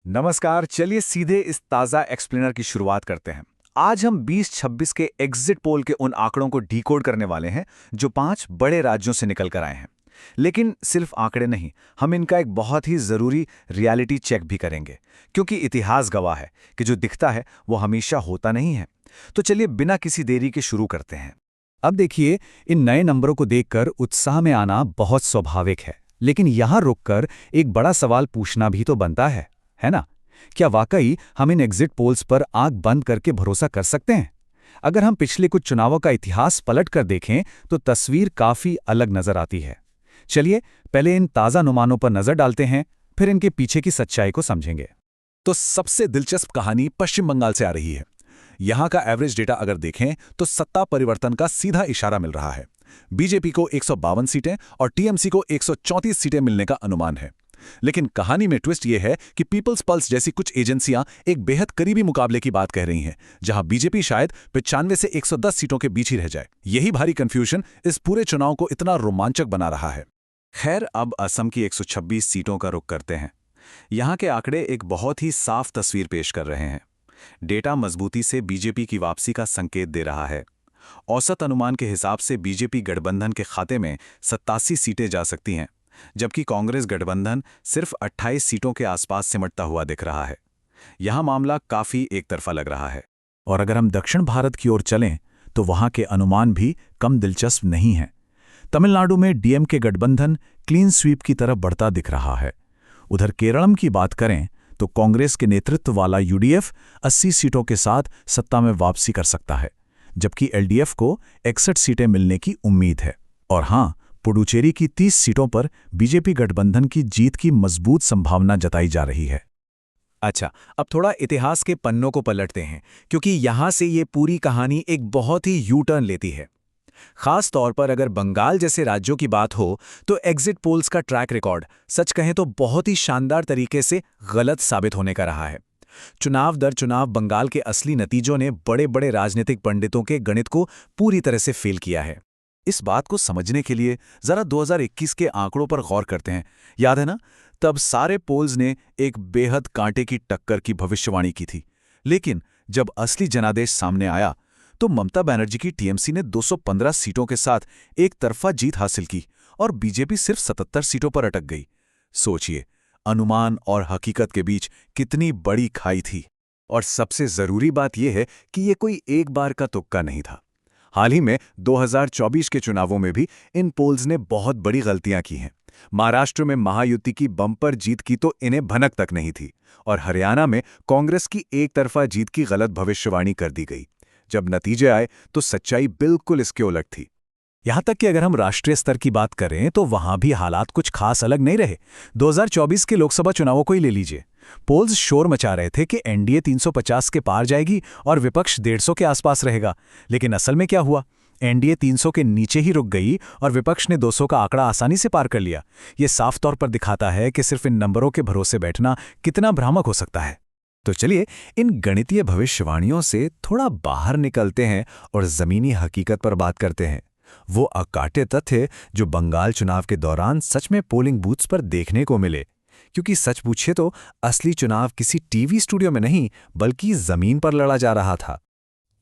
नमस्कार। चलिए सीधे इस ताज़ा एक्सप्लेनर की शुरुआत करते हैं। आज हम 2026 के एग्जिट पोल के उन आंकड़ों को डिकोड करने वाले हैं जो 5 बड़े राज्यों से निकल कर आए हैं। लेकिन सिर्फ आंकड़े नहीं, हम इनका एक बहुत ही ज़रूरी रियलिटी चेक भी करेंगे, क्योंकि इतिहास गवाह है कि जो दिखता है वो हमेशा होता नहीं है। तो चलिए बिना किसी देरी के शुरू करते हैं। अब देखिए, इन नए नंबरों को देखकर उत्साह में आना बहुत स्वाभाविक है, लेकिन यहाँ रुककर एक बड़ा सवाल पूछना भी तो बनता है ना? क्या वाकई हम इन एग्जिट पोल्स पर आंख बंद करके भरोसा कर सकते हैं? अगर हम पिछले कुछ चुनावों का इतिहास पलट कर देखें तो तस्वीर काफी अलग नजर आती है। चलिए पहले इन ताज़ा अनुमानों पर नजर डालते हैं, फिर इनके पीछे की सच्चाई को समझेंगे। तो सबसे दिलचस्प कहानी पश्चिम बंगाल से आ रही है। यहाँ का एवरेज डेटा अगर देखें तो सत्ता परिवर्तन का सीधा इशारा मिल रहा है। बीजेपी को 152 सीटें और टीएमसी को 134 सीटें मिलने का अनुमान है। लेकिन कहानी में ट्विस्ट यह है कि पीपल्स पल्स जैसी कुछ एजेंसियां एक बेहद करीबी मुकाबले की बात कह रही हैं, जहां बीजेपी शायद 95 से 110 सीटों के बीच ही रह जाए। यही भारी कंफ्यूजन इस पूरे चुनाव को इतना रोमांचक बना रहा है। खैर, अब असम की 126 सीटों का रुख करते हैं। यहां के आंकड़े एक बहुत ही साफ तस्वीर पेश कर रहे हैं। डेटा मजबूती से बीजेपी की वापसी का संकेत दे रहा है। औसत अनुमान के हिसाब से बीजेपी गठबंधन के खाते में 87 सीटें जा सकती हैं, जबकि कांग्रेस गठबंधन सिर्फ 28 सीटों के आसपास सिमटता हुआ दिख रहा है। यहां मामला काफी एकतरफा लग रहा है। और अगर हम दक्षिण भारत की ओर चलें तो वहां के अनुमान भी कम दिलचस्प नहीं हैं। तमिलनाडु में डीएमके गठबंधन क्लीन स्वीप की तरफ बढ़ता दिख रहा है। उधर केरलम की बात करें तो कांग्रेस के नेतृत्व वाला यूडीएफ 80 सीटों के साथ सत्ता में वापसी कर सकता है, जबकि एलडीएफ को 61 सीटें मिलने की उम्मीद है। और हां, पुडुचेरी की 30 सीटों पर बीजेपी गठबंधन की जीत की मजबूत संभावना जताई जा रही है। अच्छा, अब थोड़ा इतिहास के पन्नों को पलटते हैं, क्योंकि यहां से ये पूरी कहानी एक बहुत ही यू टर्न लेती है। खास तौर पर अगर बंगाल जैसे राज्यों की बात हो तो एग्जिट पोल्स का ट्रैक रिकॉर्ड सच कहें तो बहुत ही शानदार तरीके से गलत साबित होने का रहा है। चुनाव दर चुनाव बंगाल के असली नतीजों ने बड़े बड़े राजनीतिक पंडितों के गणित को पूरी तरह से फेल किया है। इस बात को समझने के लिए जरा 2021 के आंकड़ों पर गौर करते हैं। याद है ना, तब सारे पोल्स ने एक बेहद कांटे की टक्कर की भविष्यवाणी की थी। लेकिन जब असली जनादेश सामने आया तो ममता बनर्जी की टीएमसी ने 215 सीटों के साथ एक तरफा जीत हासिल की और बीजेपी सिर्फ 77 सीटों पर अटक गई। सोचिए, अनुमान और हकीकत के बीच कितनी बड़ी खाई थी। और सबसे जरूरी बात यह है कि यह कोई एक बार का तुक्का नहीं था। हाल ही में 2024 के चुनावों में भी इन पोल्स ने बहुत बड़ी गलतियां की हैं। महाराष्ट्र में महायुति की बम्पर जीत की तो इन्हें भनक तक नहीं थी, और हरियाणा में कांग्रेस की एक तरफा जीत की गलत भविष्यवाणी कर दी गई। जब नतीजे आए तो सच्चाई बिल्कुल इसके उलट थी। यहां तक कि अगर हम राष्ट्रीय स्तर की बात करें तो वहां भी हालात कुछ खास अलग नहीं रहे। 2024 के लोकसभा चुनावों को ही ले लीजिए। पोल्स शोर मचा रहे थे कि एनडीए 350 के पार जाएगी और विपक्ष 150 के आसपास रहेगा। लेकिन असल में क्या हुआ? एनडीए 300 के नीचे ही रुक गई और विपक्ष ने 200 का आंकड़ा आसानी से पार कर लिया। ये साफ तौर पर दिखाता है कि सिर्फ इन नंबरों के भरोसे बैठना कितना भ्रामक हो सकता है। तो चलिए इन गणितीय भविष्यवाणियों से थोड़ा बाहर निकलते हैं और जमीनी हकीकत पर बात करते हैं। वो अकाट्य तथ्य जो बंगाल चुनाव के दौरान सच में पोलिंग बूथ्स पर देखने को मिले। क्योंकि सच पूछे तो असली चुनाव किसी टीवी स्टूडियो में नहीं बल्कि जमीन पर लड़ा जा रहा था।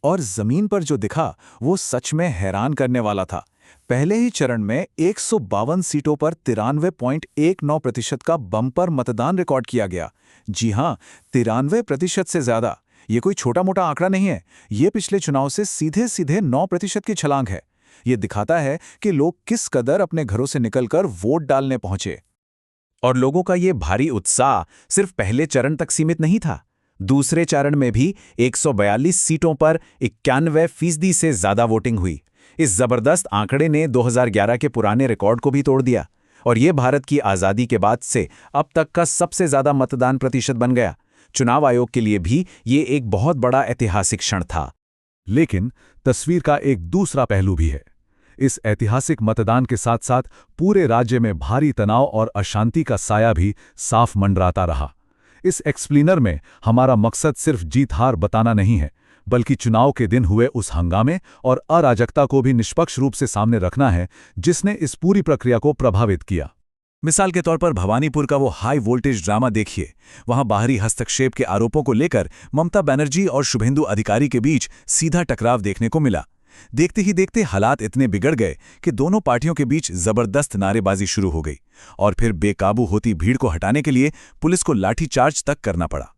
और जमीन पर जो दिखा वो सच में हैरान करने वाला था। पहले ही चरण में 152 सीटों पर 93.19% का बम्पर मतदान रिकॉर्ड किया गया। जी हां, 93% से ज्यादा। ये कोई छोटा मोटा आंकड़ा नहीं है। ये पिछले चुनाव से सीधे सीधे 9% की छलांग है। ये दिखाता है कि लोग किस कदर अपने घरों से निकलकर वोट डालने पहुंचे। और लोगों का ये भारी उत्साह सिर्फ पहले चरण तक सीमित नहीं था। दूसरे चरण में भी 142 सीटों पर 91% से ज्यादा वोटिंग हुई। इस जबरदस्त आंकड़े ने 2011 के पुराने रिकॉर्ड को भी तोड़ दिया और ये भारत की आज़ादी के बाद से अब तक का सबसे ज्यादा मतदान प्रतिशत बन गया। चुनाव आयोग के लिए भी ये एक बहुत बड़ा ऐतिहासिक क्षण था। लेकिन तस्वीर का एक दूसरा पहलू भी है। इस ऐतिहासिक मतदान के साथ साथ पूरे राज्य में भारी तनाव और अशांति का साया भी साफ मंडराता रहा। इस एक्सप्लेनर में हमारा मकसद सिर्फ जीत हार बताना नहीं है, बल्कि चुनाव के दिन हुए उस हंगामे और अराजकता को भी निष्पक्ष रूप से सामने रखना है जिसने इस पूरी प्रक्रिया को प्रभावित किया। मिसाल के तौर पर भवानीपुर का वो हाई वोल्टेज ड्रामा देखिए। वहां बाहरी हस्तक्षेप के आरोपों को लेकर ममता बनर्जी और शुभेंदु अधिकारी के बीच सीधा टकराव देखने को मिला। देखते ही देखते हालात इतने बिगड़ गए कि दोनों पार्टियों के बीच जबरदस्त नारेबाजी शुरू हो गई और फिर बेकाबू होती भीड़ को हटाने के लिए पुलिस को लाठीचार्ज तक करना पड़ा।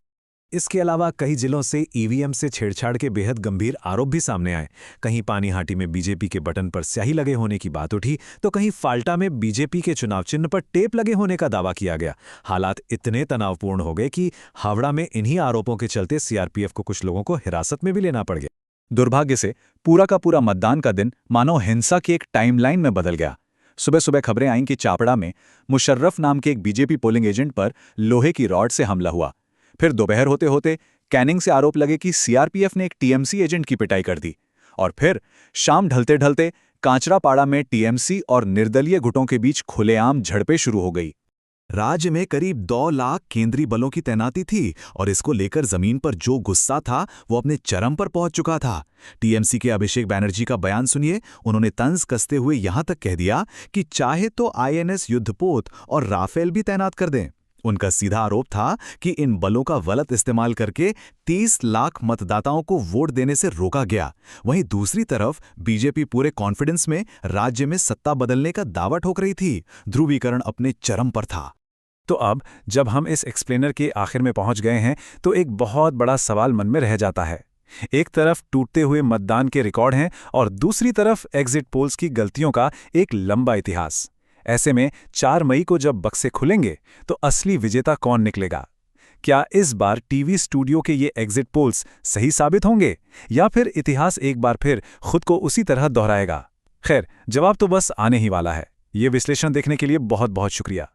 इसके अलावा कई जिलों से ईवीएम से छेड़छाड़ के बेहद गंभीर आरोप भी सामने आए। कहीं पानीहाटी में बीजेपी के बटन पर स्याही लगे होने की बात उठी, तो कहीं फाल्टा में बीजेपी के चुनाव चिन्ह पर टेप लगे होने का दावा किया गया। हालात इतने तनावपूर्ण हो गए कि हावड़ा में इन्हीं आरोपों के चलते सीआरपीएफ को कुछ लोगों को हिरासत में भी लेना पड़ गया। दुर्भाग्य से पूरा का पूरा मतदान का दिन मानो हिंसा की एक टाइमलाइन में बदल गया। सुबह सुबह खबरें आईं कि चापड़ा में मुशर्रफ नाम के एक बीजेपी पोलिंग एजेंट पर लोहे की रॉड से हमला हुआ। फिर दोपहर होते होते कैनिंग से आरोप लगे कि सीआरपीएफ ने एक टीएमसी एजेंट की पिटाई कर दी। और फिर शाम ढलते ढलते कांचरापाड़ा में टीएमसी और निर्दलीय गुटों के बीच खुलेआम झड़पें शुरू हो गई। राज्य में करीब 2 लाख केंद्रीय बलों की तैनाती थी और इसको लेकर जमीन पर जो गुस्सा था वो अपने चरम पर पहुंच चुका था। टीएमसी के अभिषेक बैनर्जी का बयान सुनिए। उन्होंने तंज कसते हुए यहां तक कह दिया कि चाहे तो आईएनएस युद्धपोत और राफेल भी तैनात कर दें। उनका सीधा आरोप था कि इन बलों का गलत इस्तेमाल करके 30 लाख मतदाताओं को वोट देने से रोका गया। वहीं दूसरी तरफ बीजेपी पूरे कॉन्फिडेंस में राज्य में सत्ता बदलने का दावा ठोक रही थी। ध्रुवीकरण अपने चरम पर था। तो अब जब हम इस एक्सप्लेनर के आखिर में पहुंच गए हैं तो एक बहुत बड़ा सवाल मन में रह जाता है। एक तरफ टूटते हुए मतदान के रिकॉर्ड हैं और दूसरी तरफ एग्जिट पोल्स की गलतियों का एक लंबा इतिहास। ऐसे में 4 मई को जब बक्से खुलेंगे तो असली विजेता कौन निकलेगा? क्या इस बार टीवी स्टूडियो के ये एग्जिट पोल्स सही साबित होंगे या फिर इतिहास एक बार फिर खुद को उसी तरह दोहराएगा? खैर, जवाब तो बस आने ही वाला है। ये विश्लेषण देखने के लिए बहुत बहुत शुक्रिया।